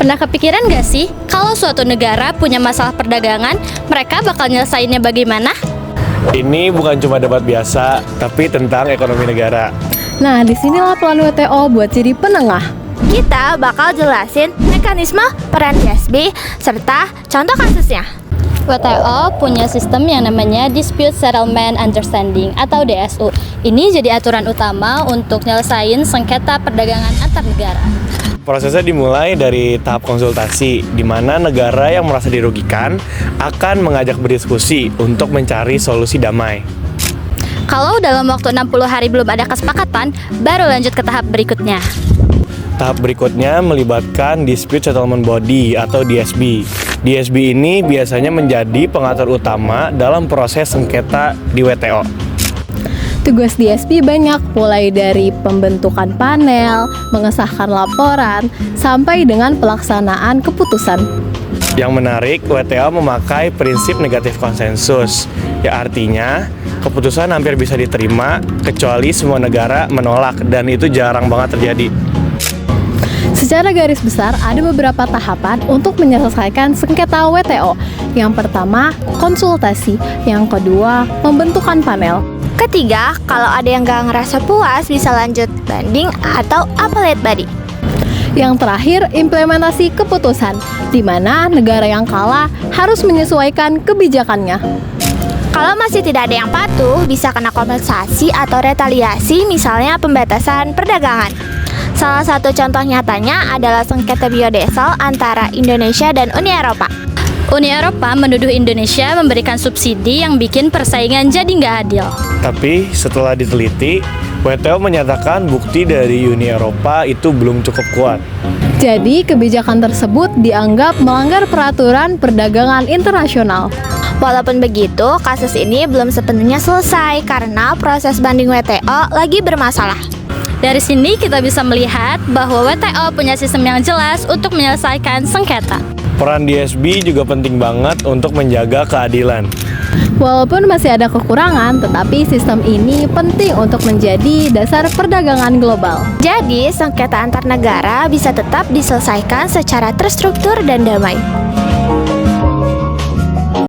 Pernah kepikiran gak sih, kalau suatu negara punya masalah perdagangan, mereka bakal nyelesainnya bagaimana? Ini bukan cuma debat biasa, tapi tentang ekonomi negara. Nah, disinilah peran WTO buat jadi penengah. Kita bakal jelasin mekanisme, peran DSB, serta contoh kasusnya. WTO punya sistem yang namanya Dispute Settlement Understanding atau DSU. Ini jadi aturan utama untuk nyelesain sengketa perdagangan antar negara. Prosesnya dimulai dari tahap konsultasi, di mana negara yang merasa dirugikan akan mengajak berdiskusi untuk mencari solusi damai. Kalau dalam waktu 60 hari belum ada kesepakatan, baru lanjut ke tahap berikutnya. Tahap berikutnya melibatkan Dispute Settlement Body atau DSB. DSB ini biasanya menjadi pengatur utama dalam proses sengketa di WTO. Tugas DSB banyak, mulai dari pembentukan panel, mengesahkan laporan, sampai dengan pelaksanaan keputusan. Yang menarik, WTO memakai prinsip negatif konsensus, ya artinya keputusan hampir bisa diterima kecuali semua negara menolak, dan itu jarang banget terjadi. Secara garis besar, ada beberapa tahapan untuk menyelesaikan sengketa WTO. Yang pertama, konsultasi. Yang kedua, pembentukan panel. Ketiga, kalau ada yang gak ngerasa puas bisa lanjut banding atau appellate body. Yang terakhir, implementasi keputusan, di mana negara yang kalah harus menyesuaikan kebijakannya. Kalau masih tidak ada yang patuh, bisa kena kompensasi atau retaliasi, misalnya pembatasan perdagangan. Salah satu contoh nyatanya adalah sengketa biodiesel antara Indonesia dan Uni Eropa. Uni Eropa menuduh Indonesia memberikan subsidi yang bikin persaingan jadi nggak adil. Tapi setelah diteliti, WTO menyatakan bukti dari Uni Eropa itu belum cukup kuat. Jadi, kebijakan tersebut dianggap melanggar peraturan perdagangan internasional. Walaupun begitu, kasus ini belum sepenuhnya selesai karena proses banding WTO lagi bermasalah. Dari sini kita bisa melihat bahwa WTO punya sistem yang jelas untuk menyelesaikan sengketa. Peran DSB juga penting banget untuk menjaga keadilan. Walaupun masih ada kekurangan, tetapi sistem ini penting untuk menjadi dasar perdagangan global. Jadi, sengketa antar negara bisa tetap diselesaikan secara terstruktur dan damai.